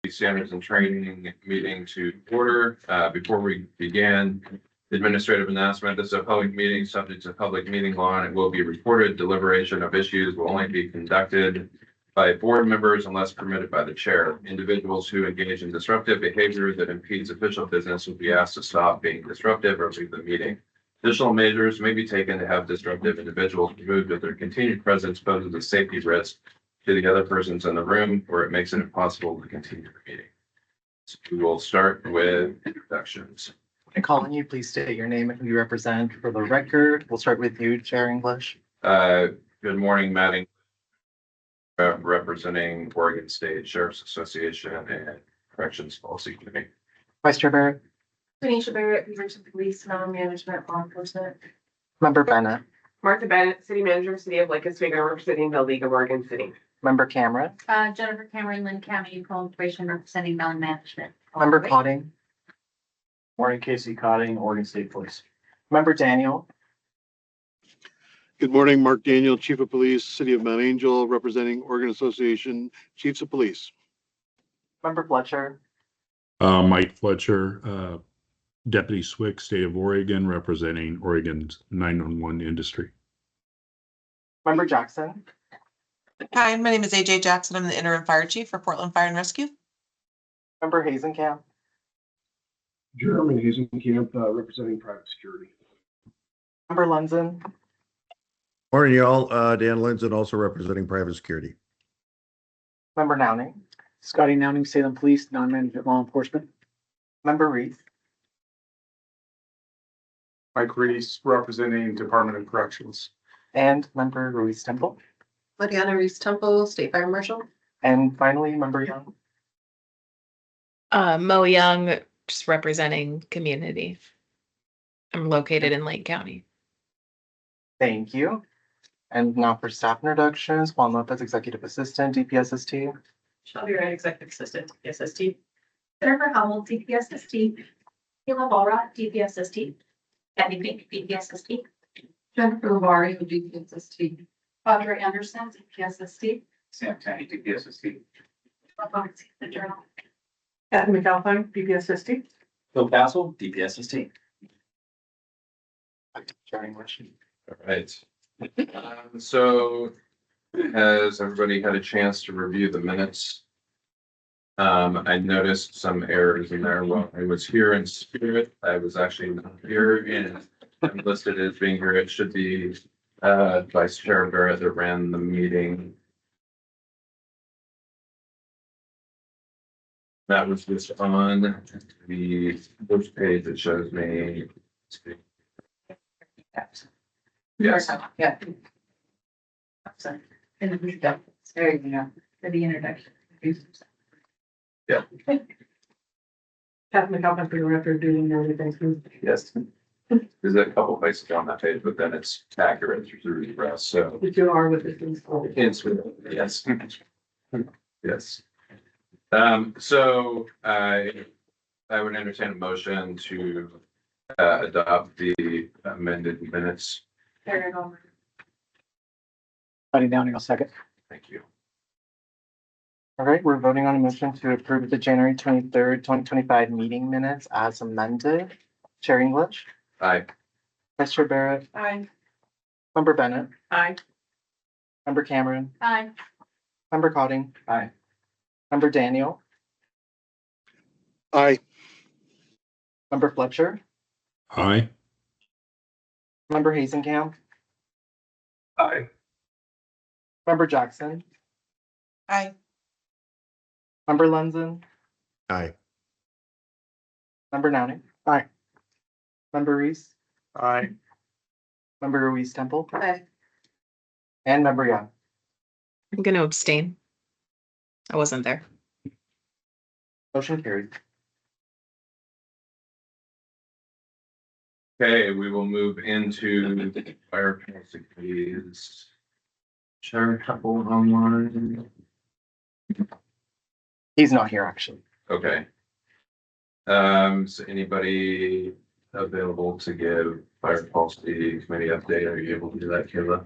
Standards and Training meeting to order. Before we begin, administrative announcement. This is a public meeting subject to public meeting law, and it will be recorded. Deliberation of issues will only be conducted by board members unless permitted by the chair. Individuals who engage in disruptive behavior that impedes official business will be asked to stop being disruptive or leave the meeting. Additional measures may be taken to have disruptive individuals removed if their continued presence poses a safety risk to the other persons in the room, or it makes it impossible to continue the meeting. So we will start with introductions. Calling you, please state your name and who you represent for the record. We'll start with you, Chair English. Good morning, Matt English, representing Oregon State Sheriff's Association and Corrections Policy Committee. Vice Chair Barrett. Tanisha Barrett, Region Police, Non-Management, Law Enforcement. Member Bennett. Martha Bennett, City Manager, City of Lake Oswego, representing the League of Oregon City. Member Cameron. Jennifer Cameron, Lynn County Equal Integration, representing Non-Management. Member Cotting. Morning, Casey Cotting, Oregon State Police. Member Daniel. Good morning, Mark Daniel, Chief of Police, City of Mount Angel, representing Oregon Association Chiefs of Police. Member Fletcher. Mike Fletcher, Deputy SWIC, State of Oregon, representing Oregon's 911 industry. Member Jackson. Hi, my name is AJ Jackson. I'm the interim fire chief for Portland Fire and Rescue. Member Hazenkamp. Jeremy Hazenkamp, representing private security. Member Lenzen. Morning, y'all. Dan Linson, also representing private security. Member Nowning. Scotty Nowning, Salem Police, Non-Management Law Enforcement. Member Reese. Mike Reese, representing Department of Corrections. And Member Ruiz Temple. Ladiana Reese Temple, State Fire Marshal. And finally, Member Young. Mo Young, just representing community. I'm located in Lake County. Thank you. And now for staff introductions, Juan Lopez, Executive Assistant, DPSST. Shelby Wright, Executive Assistant, SST. Jennifer Howell, DPSST. Kayla Ballrock, DPSST. Kathy Pink, DPSST. Jennifer Lavari, DPSST. Audrey Anderson, DPSST. Sam Tenney, DPSST. The Journal. Kathy McAlpine, PPSST. Phil Castle, DPSST. Chair English. All right. So has everybody had a chance to review the minutes? I noticed some errors in there. While I was here in spirit, I was actually not here, and I'm listed as being here. It should be Vice Chair Barrett that ran the meeting. That was just on the first page that shows me. Yes. Yeah. Sorry. There you go, for the introduction. Yeah. Kathy McAlpine, for your record, doing everything. Yes. There's a couple places on that page, but then it's accurate through the rest, so. If you are with the things. It's, yes. Yes. So I would entertain a motion to adopt the amended minutes. There you go. Scotty Nowning, I'll second. Thank you. All right, we're voting on a motion to approve the January 23rd, 2025 meeting minutes as amended. Chair English. Aye. Vice Chair Barrett. Aye. Member Bennett. Aye. Member Cameron. Aye. Member Cotting. Aye. Member Daniel. Aye. Member Fletcher. Aye. Member Hazenkamp. Aye. Member Jackson. Aye. Member Lenzen. Aye. Member Nowning. Aye. Member Reese. Aye. Member Ruiz Temple. Aye. And Member Young. I'm going to abstain. I wasn't there. Motion carried. Okay, we will move into the fire policy committees. Chair couple online. He's not here, actually. Okay. So anybody available to give fire policy committee update? Are you able to do that, Kayla?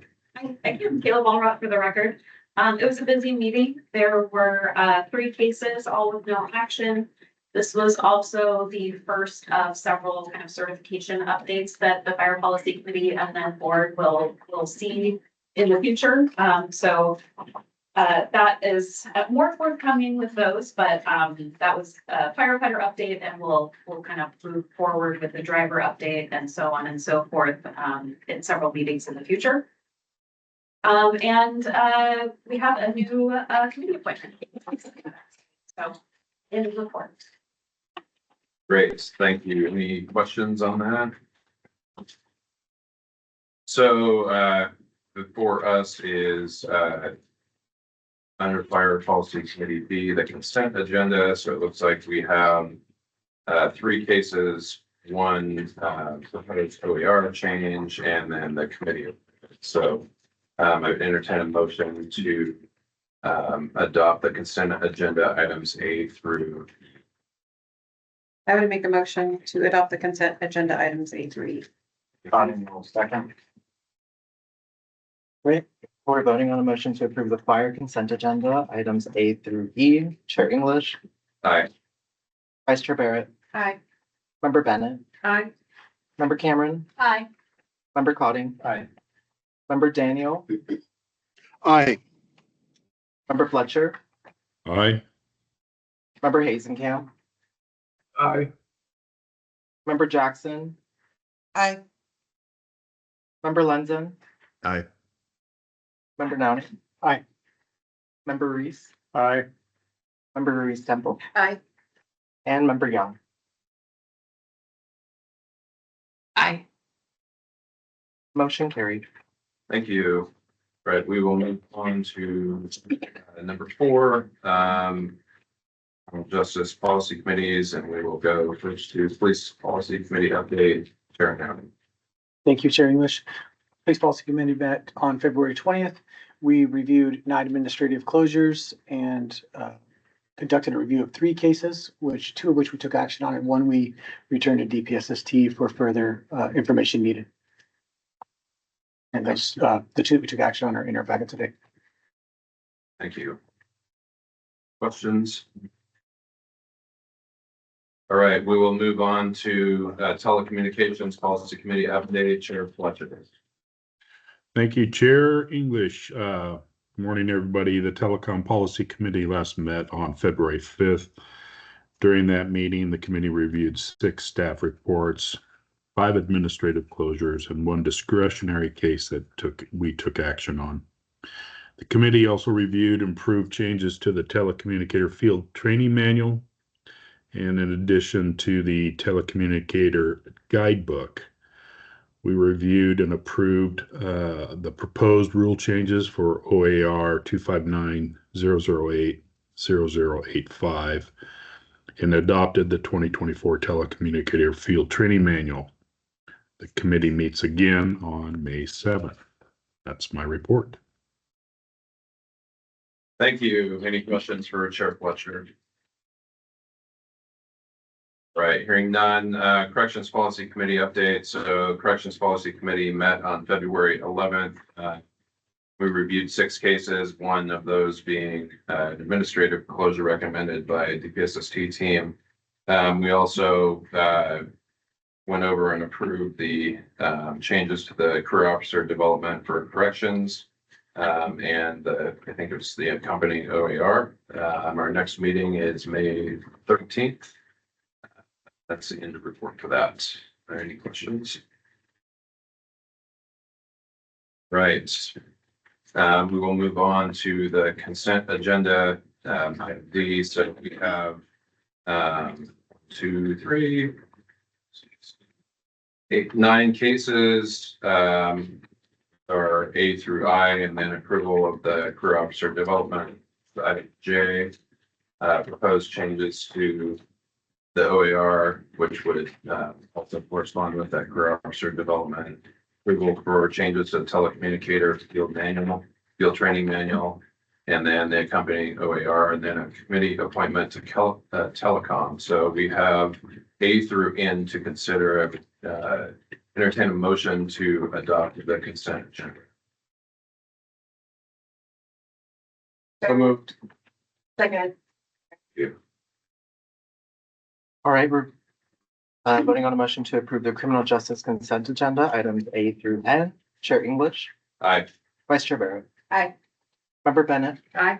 I give Kayla Ballrock for the record. It was a busy meeting. There were 3 cases, all with no action. This was also the first of several kind of certification updates that the Fire Policy Committee and then board will see in the future. That is more forthcoming with those, but that was a firefighter update, and we'll kind of move forward with the driver update and so on and so forth in several meetings in the future. We have a new committee appointment. So, in the report. Great, thank you. Any questions on that? So, before us is, under Fire Policy Committee B, the consent agenda. So it looks like we have, 3 cases, one, proposed OER change, and then the committee. So, I would entertain a motion to, adopt the consent agenda items A through. I would make a motion to adopt the consent agenda items A through E. Cotting will second. Great. We're voting on a motion to approve the fire consent agenda, items A through E. Chair English, Aye. Vice Chair Barrett, Aye. Member Bennett, Aye. Member Cameron, Aye. Member Cotting, Aye. Member Daniel, Aye. Member Fletcher, Aye. Member Hazenkamp, Aye. Member Jackson, Aye. Member Lenzen, Aye. Member Downey. Aye. Member Reese, Aye. Member Reese Temple, Aye. and Member Young. Aye. Motion carried. Thank you. Right, we will move on to number 4, Justice Policy Committees, and we will go first to Police Policy Committee update. Chair Downey. Thank you, Chair English. Police Policy Committee met on February 20th. We reviewed 9 administrative closures and conducted a review of 3 cases, 2 of which we took action on, and 1 we returned to DPSST for further information needed. And those, the 2 we took action on are in our packet today. Thank you. Questions? All right, we will move on to Telecommunications Policy Committee update. Chair Fletcher. Thank you, Chair English. Morning, everybody. The Telecom Policy Committee last met on February 5th. During that meeting, the committee reviewed 6 staff reports, 5 administrative closures, and 1 discretionary case that we took action on. The committee also reviewed improved changes to the telecommunicator field training manual, and in addition to the telecommunicator guidebook, we reviewed and approved the proposed rule changes for OAR 259-008-0085 and adopted the 2024 Telecommunicator Field Training Manual. The committee meets again on May 7th. That's my report. Thank you. Any questions for Chair Fletcher? Right, hearing none. Corrections Policy Committee update. So Corrections Policy Committee met on February 11th. We reviewed 6 cases, 1 of those being administrative closure recommended by DPSST team. We also went over and approved the changes to the career officer development for corrections. And I think it was the accompanying OAR. Our next meeting is May 13th. That's the end of report for that. Are there any questions? Right. We will move on to the consent agenda. Item D. So we have 2, 3, 6, 8, 9 cases. Are A through I, and then approval of the career officer development. Item J. Proposed changes to the OAR, which would also correspond with that career officer development. Approval for changes to the telecommunicator field manual, field training manual, and then the accompanying OAR, and then a committee appointment to telecom. So we have A through N to consider. Entertain a motion to adopt the consent agenda. So moved. Second. All right, we're voting on a motion to approve the criminal justice consent agenda, items A through N. Chair English, Aye. Vice Chair Barrett, Aye. Member Bennett, Aye.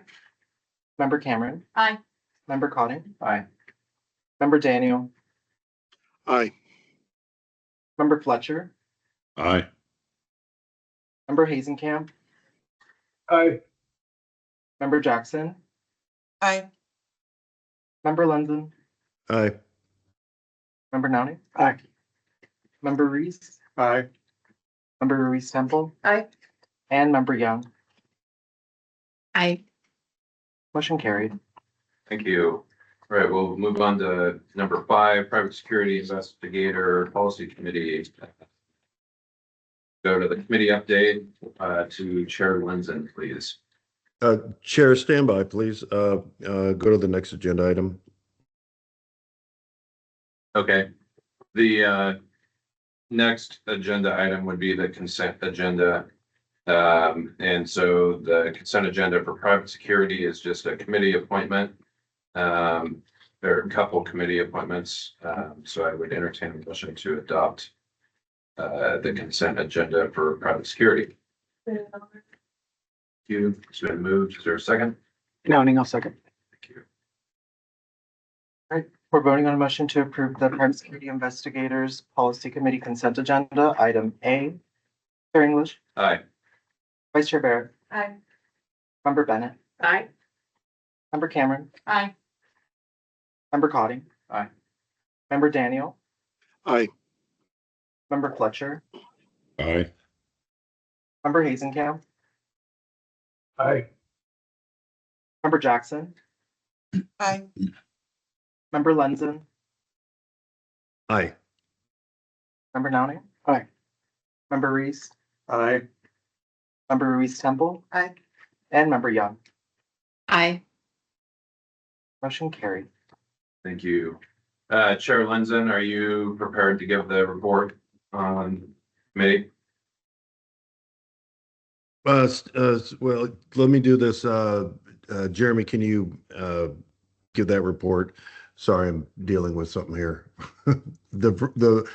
Member Cameron, Aye. Member Cotting, Aye. Member Daniel, Aye. Member Fletcher, Aye. Member Hazenkamp, Aye. Member Jackson, Aye. Member Lenzen, Aye. Member Nownie, Aye. Member Reese, Aye. Member Ruiz Temple, Aye. and Member Young. I, Motion carried. Thank you. All right, we'll move on to number 5, Private Security Investigator Policy Committee. Go to the committee update, to Chair Lenzen, please. Chair, stand by, please. Go to the next agenda item. Okay, the next agenda item would be the consent agenda. And so the consent agenda for private security is just a committee appointment. There are a couple committee appointments, so I would entertain a motion to adopt the consent agenda for private security. It's been moved. Is there a second? Downing, I'll second. Thank you. We're voting on a motion to approve the Private Security Investigators Policy Committee consent agenda, item A. Chair English, Aye. Vice Chair Barrett, Aye. Member Bennett, Aye. Member Cameron, Aye. Member Cotting. Aye. Member Daniel, Aye. Member Fletcher, Aye. Member Hazenkamp, Aye. Member Jackson, Aye. Member Lenzen, Aye. Member Nownie. Aye. Member Reese, Aye. Member Ruiz Temple, Aye. and Member Young. I, Motion carried. Thank you. Chair Lenzen, are you prepared to give the report on committee? Well, let me do this. Jeremy, can you give that report? Sorry, I'm dealing with something here. The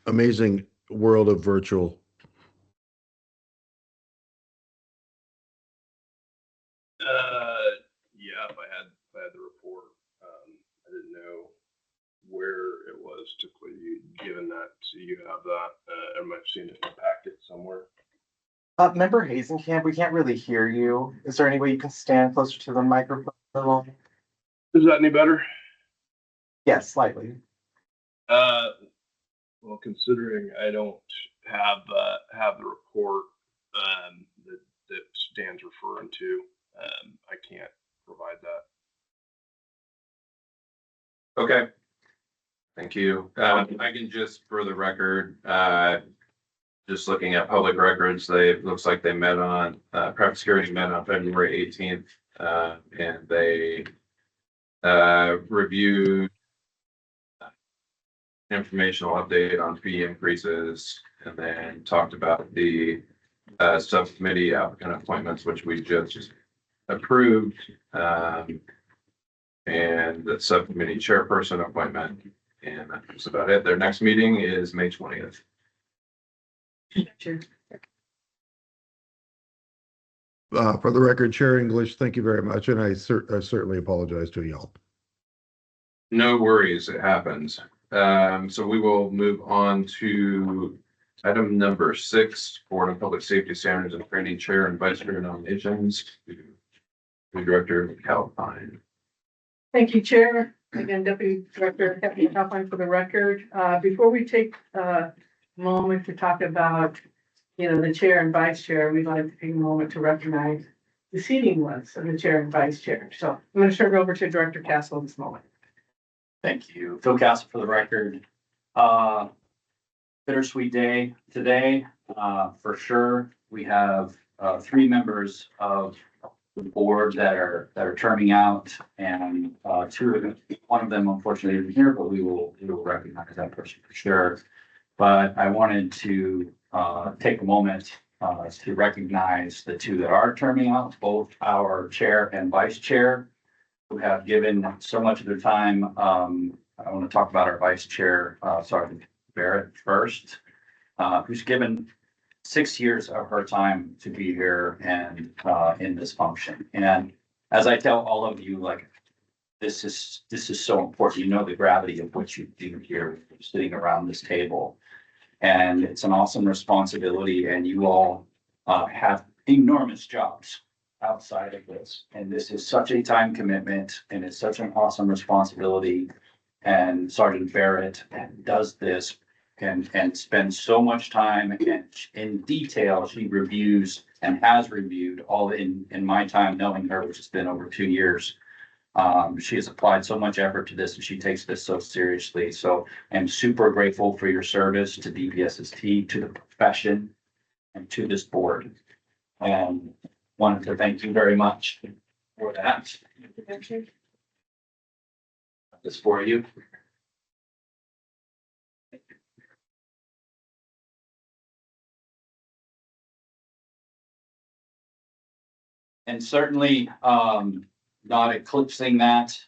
amazing world of virtual. Yeah, if I had the report, I didn't know where it was typically given that, so you have that, I might have seen it in the packet somewhere. Member Hazenkamp, we can't really hear you. Is there any way you can stand closer to the microphone a little? Is that any better? Yes, slightly. Well, considering I don't have the report, that Dan's referring to, I can't provide that. Okay. Thank you. I can just, for the record, just looking at public records, it looks like they met on, private security met on February 18th, and they reviewed informational update on fee increases, and then talked about the subcommittee applicant appointments, which we just approved, and the subcommittee chairperson appointment, and that's about it. Their next meeting is May 20th. For the record, Chair English, thank you very much, and I certainly apologize to y'all. No worries, it happens. So we will move on to item number 6, Board of Public Safety Standards and Training Chair and Vice Chair nominations to the Director Calpine. Thank you, Chair. Again, Deputy Director Deputy Calpine for the record. Before we take a moment to talk about, the chair and vice chair, we'd like to take a moment to recognize the seating ones of the chair and vice chair. So I'm going to turn it over to Director Castle this moment. Thank you. Phil Castle for the record. Bittersweet day today, for sure. We have 3 members of the board that are turning out, and 2 of them, one of them unfortunately isn't here, but we will recognize that person for sure. But I wanted to take a moment to recognize the two that are terming out, both our chair and vice chair, who have given so much of their time. I want to talk about our vice chair, Sergeant Barrett first, who's given 6 years of her time to be here and in this function. And as I tell all of you, like, this is so important. You know the gravity of what you do here, sitting around this table. And it's an awesome responsibility, and you all have enormous jobs outside of this. And this is such a time commitment, and it's such an awesome responsibility. And Sergeant Barrett does this and spends so much time, and in detail, she reviews and has reviewed all in my time knowing her, which has been over 2 years. She has applied so much effort to this, and she takes this so seriously. So I'm super grateful for your service to DPSST, to the profession, and to this board. And wanted to thank you very much for that. This for you. And certainly, not eclipsing that.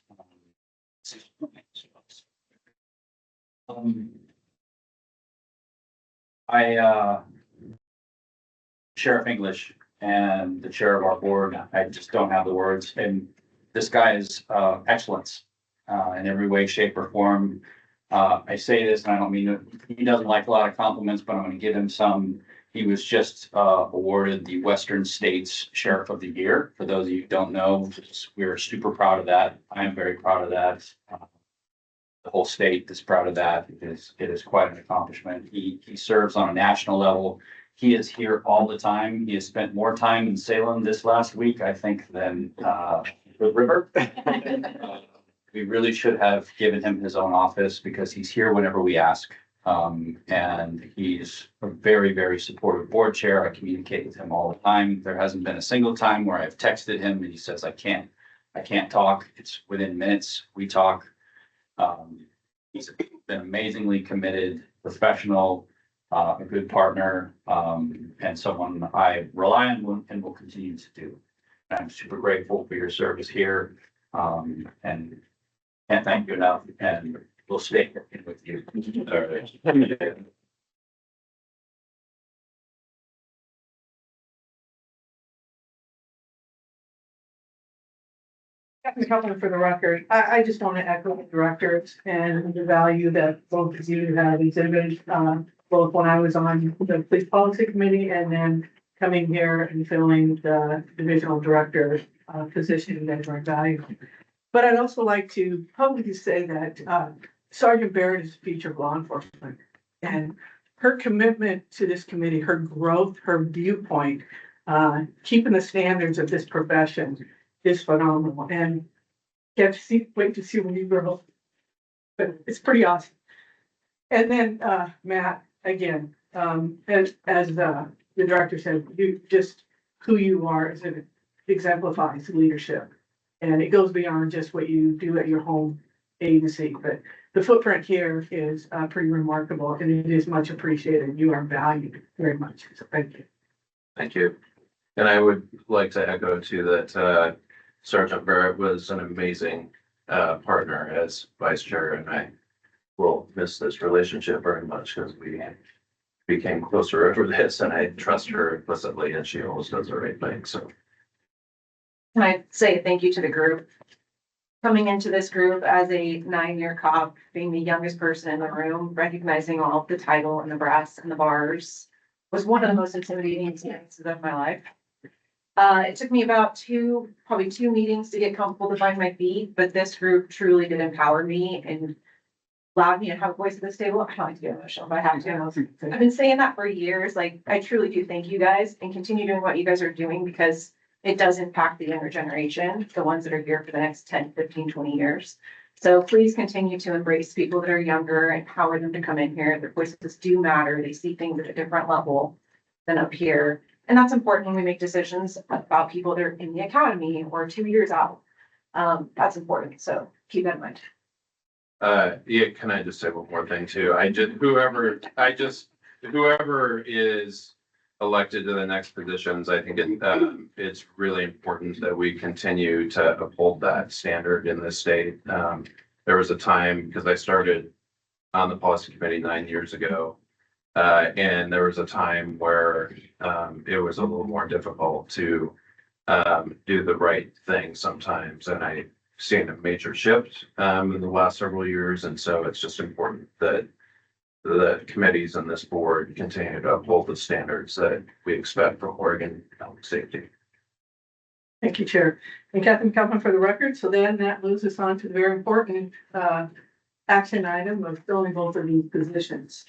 Sheriff English and the chair of our board, I just don't have the words. And this guy is excellence in every way, shape, or form. I say this, and I don't mean it. He doesn't like a lot of compliments, but I'm going to give him some. He was just awarded the Western States Sheriff of the Year. For those of you who don't know, we're super proud of that. I am very proud of that. The whole state is proud of that. It is quite an accomplishment. He serves on a national level. He is here all the time. He has spent more time in Salem this last week, I think, than the river. We really should have given him his own office because he's here whenever we ask. And he's a very, very supportive board chair. I communicate with him all the time. There hasn't been a single time where I've texted him and he says, I can't talk. It's within minutes we talk. He's been amazingly committed, professional, a good partner, and someone I rely on and will continue to do. And I'm super grateful for your service here, and can't thank you enough, and we'll stay working with you. All right. Captain Copeland, for the record, I just want to echo the directors and the value that both of you have exhibited, both when I was on the police policy committee and then coming here and filling the divisional director position that are valuable. But I'd also like to publicly say that Sergeant Barrett is the future of law enforcement, and her commitment to this committee, her growth, her viewpoint, keeping the standards of this profession is phenomenal. And wait to see when you grow. But it's pretty awesome. And then Matt, again, as the director said, you just who you are is it exemplifies leadership. And it goes beyond just what you do at your home agency. But the footprint here is pretty remarkable, and it is much appreciated. You are valued very much. So thank you. Thank you. And I would like to echo too that Sergeant Barrett was an amazing partner as vice chair, and I will miss this relationship very much because we became closer over this, and I trust her implicitly, and she always does the right thing. So can I say thank you to the group? Coming into this group as a 9-year cop, being the youngest person in the room, recognizing all of the title and the brass and the bars was one of the most intimidating experiences of my life. It took me about probably two meetings to get comfortable to find my feet, but this group truly did empower me and allowed me to have a voice at this table. I don't like to get emotional, but I have to. I've been saying that for years. Like, I truly do thank you guys and continue doing what you guys are doing because it does impact the younger generation, the ones that are here for the next 10, 15, 20 years. So please continue to embrace people that are younger, empower them to come in here. Their voices do matter. They see things at a different level than up here. And that's important when we make decisions about people that are in the academy or 2 years out. That's important. So keep that in mind. Yeah, can I just say one more thing too? Whoever is elected to the next positions, I think it's really important that we continue to uphold that standard in the state. There was a time, because I started on the policy committee 9 years ago, and there was a time where it was a little more difficult to do the right thing sometimes, and I've seen a major shift in the last several years, and so it's just important that the committees and this board continue to uphold the standards that we expect from Oregon public safety. Thank you, Chair. And Captain Kaufman for the record. So then that moves us on to the very important action item of filling both of these positions.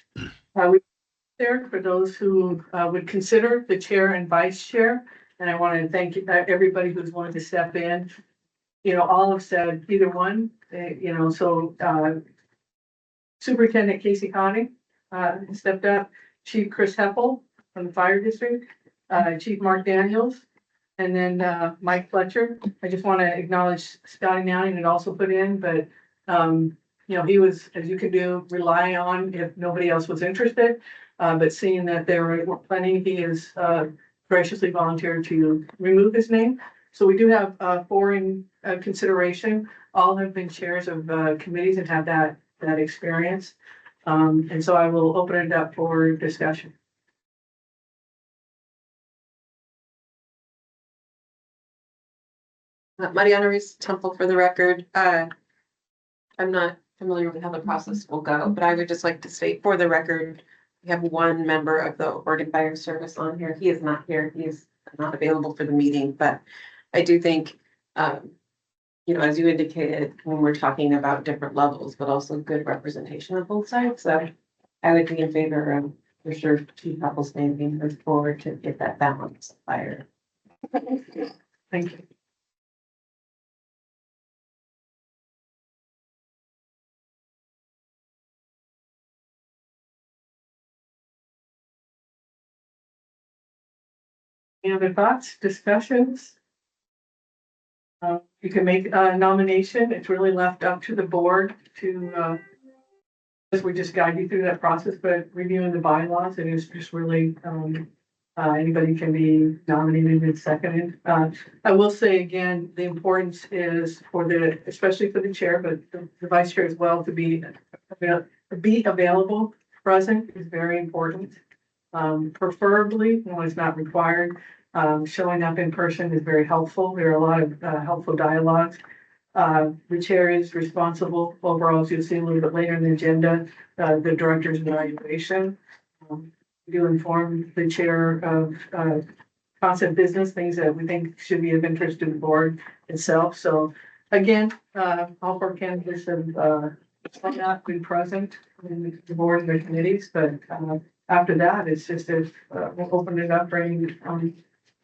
We there for those who would consider the chair and vice chair. And I want to thank everybody who's wanted to step in. You know, all have said either one, you know, so Superintendent Casey Conning stepped up, Chief Chris Heppel from the Fire District, Chief Mark Daniels, and then Mike Fletcher. I just want to acknowledge Scotty Nowling had also put in, but you know, he was, as you can do, rely on if nobody else was interested. But seeing that there were plenty, he is graciously volunteered to remove his name. So we do have 4 in consideration. All have been chairs of committees and have that experience. And so I will open it up for discussion. Mariana Reese Temple for the record. I'm not familiar with how the process will go, but I would just like to state for the record, we have one member of the Oregon Fire Service on here. He is not here. He is not available for the meeting, but I do think, you know, as you indicated, when we're talking about different levels, but also good representation of both sides. So I would be in favor of, for sure, Chief Heppel's name being moved forward to get that balance higher. Thank you. Any other thoughts, discussions? You can make a nomination. It's really left up to the board to, as we just guide you through that process, but reviewing the bylaws, it is just really, anybody can be nominated and seconded. I will say again, the importance is for the, especially for the chair, but the vice chair as well, to be available, present is very important. Preferably, when it's not required, showing up in person is very helpful. There are a lot of helpful dialogues. The chair is responsible overall, as you'll see a little bit later in the agenda, the director's evaluation. We do inform the chair of constant business, things that we think should be of interest to the board itself. So again, all 4 candidates have not been present in the board and the committees, but after that, it's just if we'll open it up for any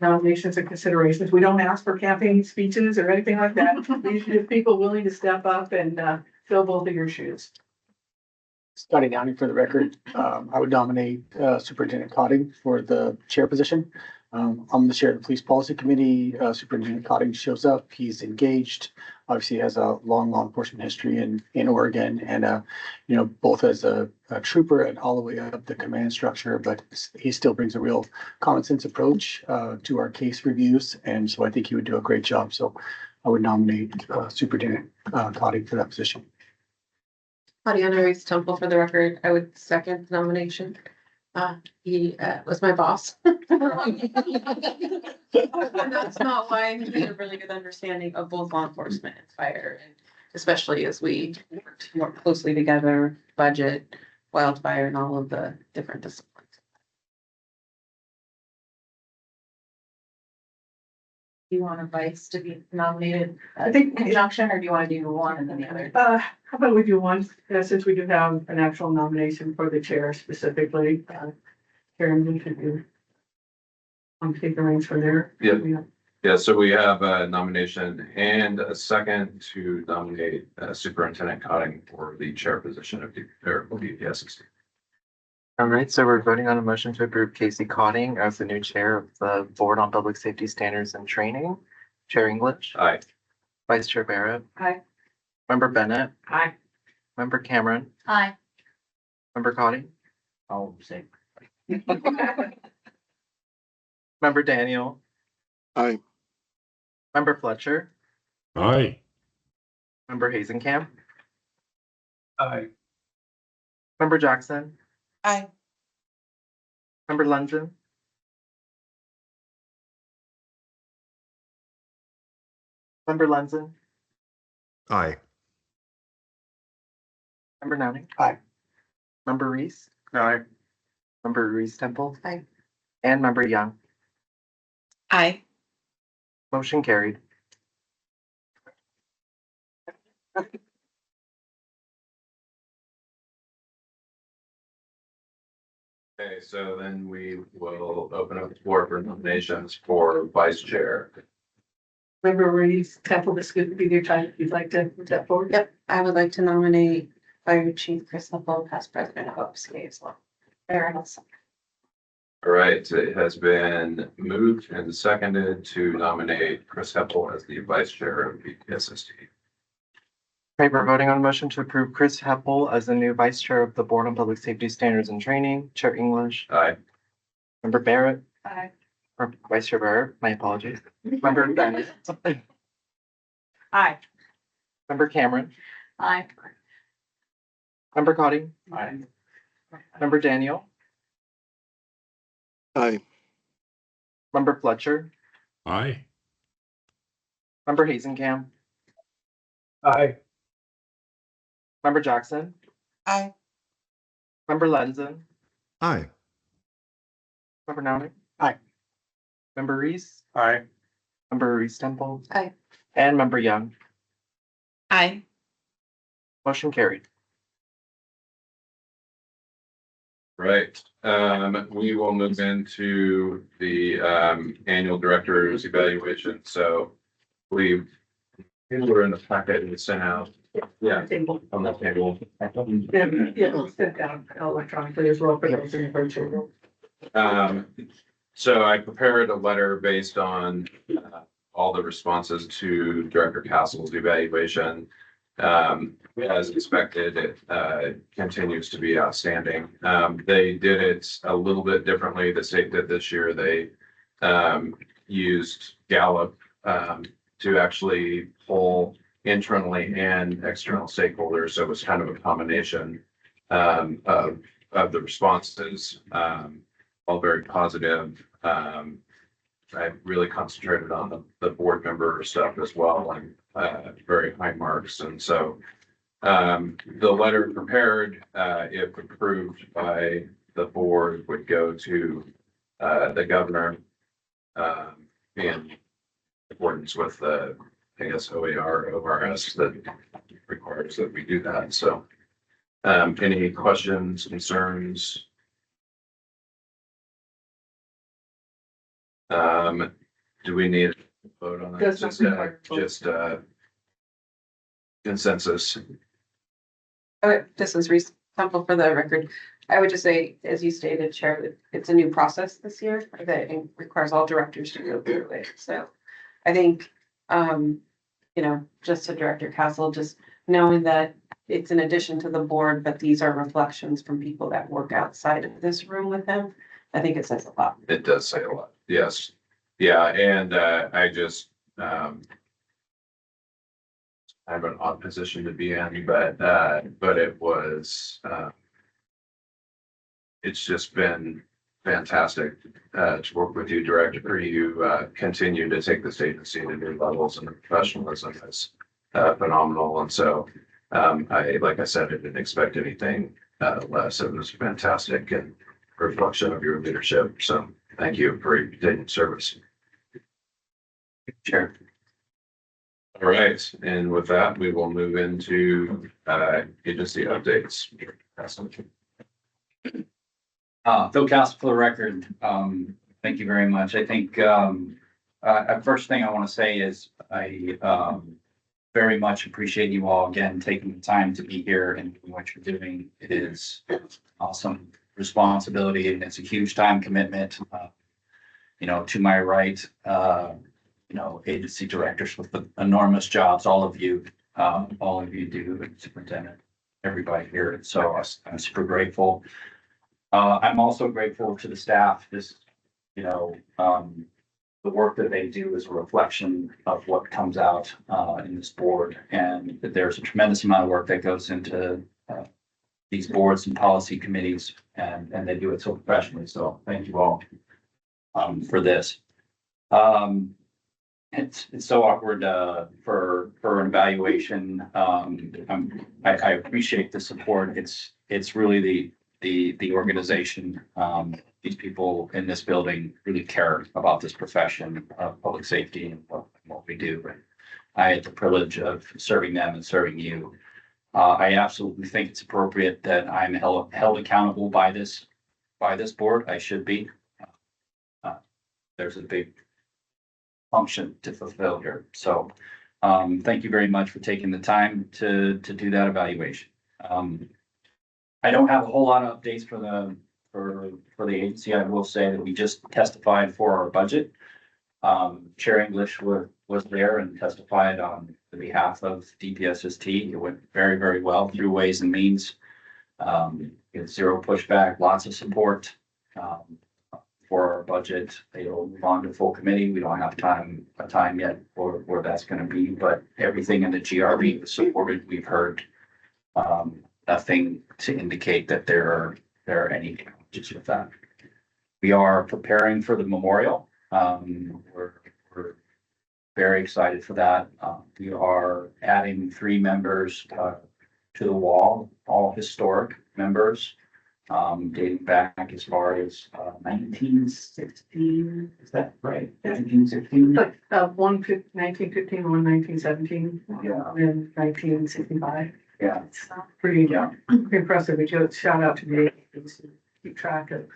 nominations and considerations. We don't ask for campaign speeches or anything like that. These are people willing to step up and fill both of your shoes. Scotty Downing for the record. I would nominate Superintendent Cotting for the chair position. I'm the chair of the Police Policy Committee. Superintendent Cotting shows up. He's engaged. Obviously has a long law enforcement history in Oregon and, you know, both as a trooper and all the way up the command structure, but he still brings a real common sense approach to our case reviews. And so I think he would do a great job. So I would nominate Superintendent Cotting for that position. Mariana Reese Temple for the record. I would second the nomination. He was my boss. And that's not why he had a really good understanding of both law enforcement and fire, and especially as we worked more closely together, budget, wildfire, and all of the different disciplines. Do you want a vice to be nominated I think, in conjunction, or do you want to do one and then the other? how about we do one, since we do have an actual nomination for the chair specifically. Karen, we should do. Take the reins from there. Yeah, so we have a nomination and a second to nominate Superintendent Cotting for the chair position of the DPS. All right, so we're voting on a motion to approve Casey Cotting as the new chair of the Board on Public Safety Standards and Training. Chair English. Aye. Vice Chair Barrett. Aye. Member Bennett. Aye. Member Cameron. Aye. Member Cotting. I'll say. Member Daniel, Aye. Member Fletcher, Aye. Member Hazenkamp, Aye. Member Jackson, Aye. Member London, Member Lenzen, Aye. Member Nowning. Aye. Member Reese, Aye. Member Reese Temple. Aye. And Member Young. Aye. Motion carried. Okay, so then we will open up the floor for nominations for vice chair. Member Reese Temple, this could be your time, if you'd like to step forward. Yep, I would like to nominate Fire Chief Chris Hubble, past president of OPSC as well. There else. All right, it has been moved and seconded to nominate Chris Heppel as the vice chair of BPSST. Okay, we're voting on a motion to approve Chris Heppel as the new vice chair of the Board on Public Safety Standards and Training. Chair English, Aye. Member Barrett, Aye. or Vice Chair Barrett, my apologies. Member Bennett, Aye. Member Cameron, Aye. Member Cotting, Aye. Member Daniel, Aye. Member Fletcher, Aye. Member Hazenkamp, Aye. Member Jackson, Aye. Member Lenzen, Aye. Member Nowning. Aye. Member Reese, Aye. Member Reese Temple. Aye. And Member Young. Aye. Motion carried. Right, we will move into the annual director's evaluation, so we're in the packet and sent out. Yeah, Table. on that table. Yeah, step down electronically as well for those in the virtual room. So I prepared a letter based on all the responses to Director Castle's evaluation. As expected, it continues to be outstanding. They did it a little bit differently. The state did this year. They used Gallup to actually poll internally and external stakeholders. So it was kind of a combination of the responses, all very positive. I really concentrated on the board member stuff as well, and very high marks. And so the letter prepared, if approved by the board, would go to the governor in accordance with the, I guess, OAR, ORS that requires that we do that. So any questions, concerns? Do we need a vote on that? Does not require a vote. Just consensus. This is Reese Temple for the record. I would just say, as you stated, Chair, that it's a new process this year that it requires all directors to go through it. So I think, just to Director Castle, just knowing that it's in addition to the board, but these are reflections from people that work outside of this room with him. I think it says a lot. It does say a lot. Yes. Yeah, and I just I have an odd position to be in, but it was it's just been fantastic to work with you, Director. You continue to take this agency to new levels, and the professionalism is phenomenal. And so like I said, I didn't expect anything less. It was fantastic and a reflection of your leadership. So thank you for your continued service. Chair. All right, and with that, we will move into agency updates. Phil Castle for the record. Thank you very much. I think first thing I want to say is I very much appreciate you all again taking the time to be here and doing what you're doing. It is awesome responsibility and it's a huge time commitment. To my right, agency directors with the enormous jobs, all of you do, and superintendent, everybody here. And so I'm super grateful. I'm also grateful to the staff. This, you know, the work that they do is a reflection of what comes out in this board. And there's a tremendous amount of work that goes into these boards and policy committees, and they do it so professionally. So thank you all for this. It's so awkward for an evaluation. I appreciate the support. It's really the organization. These people in this building really care about this profession of public safety and what we do. I had the privilege of serving them and serving you. I absolutely think it's appropriate that I'm held accountable by this board. I should be. There's a big function to fulfill here. So thank you very much for taking the time to do that evaluation. I don't have a whole lot of updates for the agency. I will say that we just testified for our budget. Chair English was there and testified on the behalf of DPSST. It went very, very well through Ways and Means. Zero pushback, lots of support for our budget. It'll move on to full committee. We don't have a time yet for where that's going to be, but everything in the GRB was supported. We've heard nothing to indicate that there are any challenges with that. We are preparing for the memorial. We're very excited for that. We are adding 3 members to the wall, all historic members, dating back as far as 1916. Is that right? 1916? Like, 1915, 1917, Yeah. and 1965. Yeah. It's pretty impressive. We just shout out to the agencies to keep track of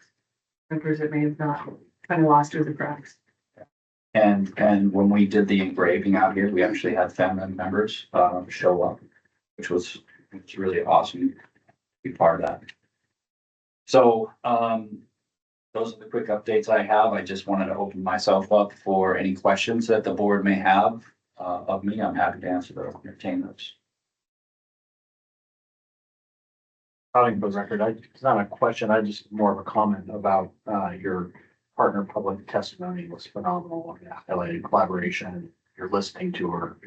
members that may have not kind of lost through the cracks. And when we did the engraving out here, we actually had family members show up, which was really awesome to be part of that. So those are the quick updates I have. I just wanted to open myself up for any questions that the board may have of me. I'm happy to answer those, entertain those. I think for the record, it's not a question, I just more of a comment about your partner public testimony was phenomenal. Highlighted collaboration, your listening to her.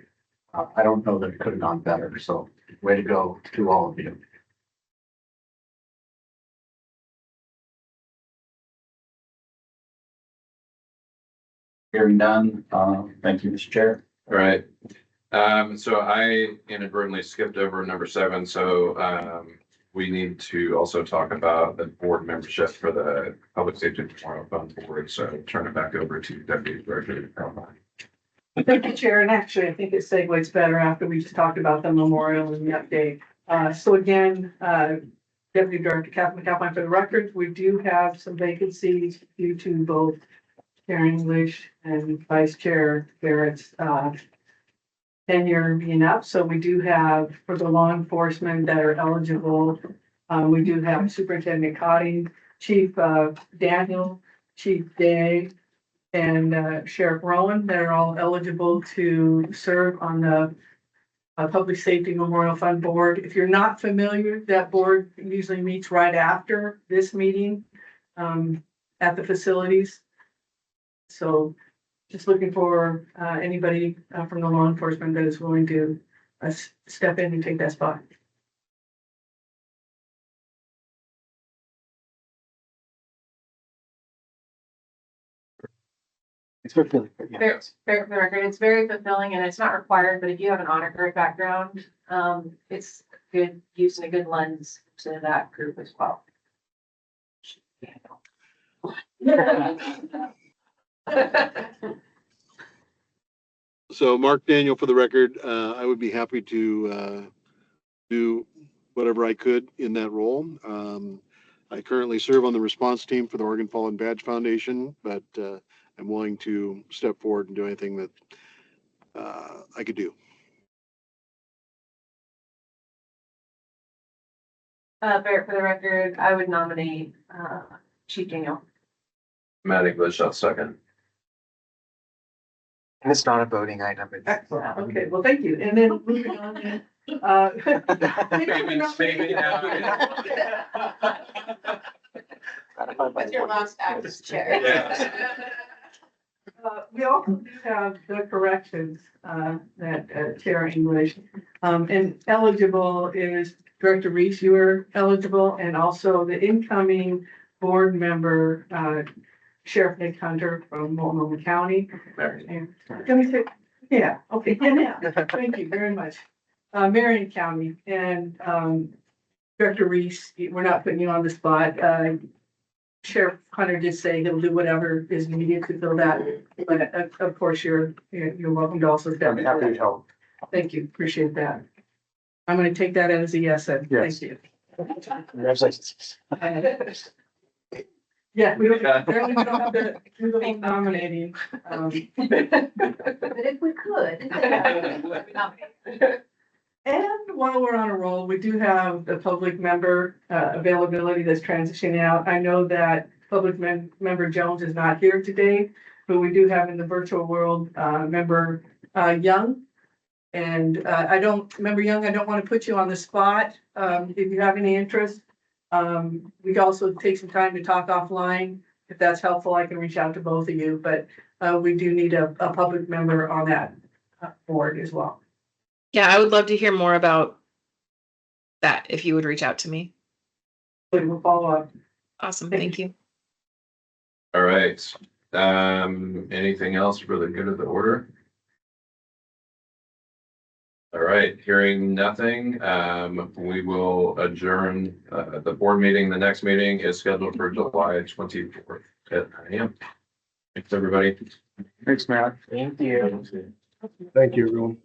I don't know that it could have gone better, so way to go to all of you. Hearing none, thank you, Mr. Chair. All right. So I inadvertently skipped over number 7. So we need to also talk about the board membership for the Public Safety Memorial Fund Board. So turn it back over to Deputy Director Caroline. Thank you, Chair. And actually, I think it segues better after we just talked about the memorial and the update. So again, Deputy Director Kaplan, for the record, we do have some vacancies due to both Chair English and Vice Chair Barrett's tenure being up. So we do have, for the law enforcement that are eligible, we do have Superintendent Cotting, Chief Daniel, Chief Day, and Sheriff Rowan that are all eligible to serve on the Public Safety Memorial Fund Board. If you're not familiar, that board usually meets right after this meeting at the facilities. So just looking for anybody from the law enforcement that is willing to step in and take that spot. It's very fulfilling. Yeah. For the record, it's very fulfilling and it's not required, but if you have an honor guard background, it's good using a good lens to that group as well. So Mark Daniel, for the record, I would be happy to do whatever I could in that role. I currently serve on the response team for the Oregon Fallen Badge Foundation, but I'm willing to step forward and do anything that I could do. For the record, I would nominate Chief Daniel. Matt English, I'll second. And it's not a voting item. Excellent. Okay, well, thank you. And then moving on. What's your last act as chair? We also do have the corrections, that Chair English. And eligible is Director Reese, you are eligible, and also the incoming board member, Sheriff Nick Hunter from Multnomah County. And let me say, yeah, okay, yeah, thank you very much. Marion County and, Director Reese, we're not putting you on the spot. Sheriff Hunter did say he'll do whatever is needed to fill that, but of course, you're welcome to also. I'm happy to help. Thank you, appreciate that. I'm gonna take that as a yes, then. Yes. Thank you. Congratulations. Yeah, we don't, apparently we don't have to do the whole nominating. But if we could. And while we're on a roll, we do have the public member availability that's transitioning out. I know that public member Jones is not here today, but we do have in the virtual world member Young. And member Young, I don't want to put you on the spot. If you have any interest, we can also take some time to talk offline. If that's helpful, I can reach out to both of you, but we do need a public member on that board as well. Yeah, I would love to hear more about that if you would reach out to me. We'll follow up. Awesome, thank you. All right. Anything else for the good of the order? All right, hearing nothing, we will adjourn the board meeting. The next meeting is scheduled for July 24th at 9 a.m. Thanks, everybody. Thanks, Matt. Thank you. Thank you, everyone.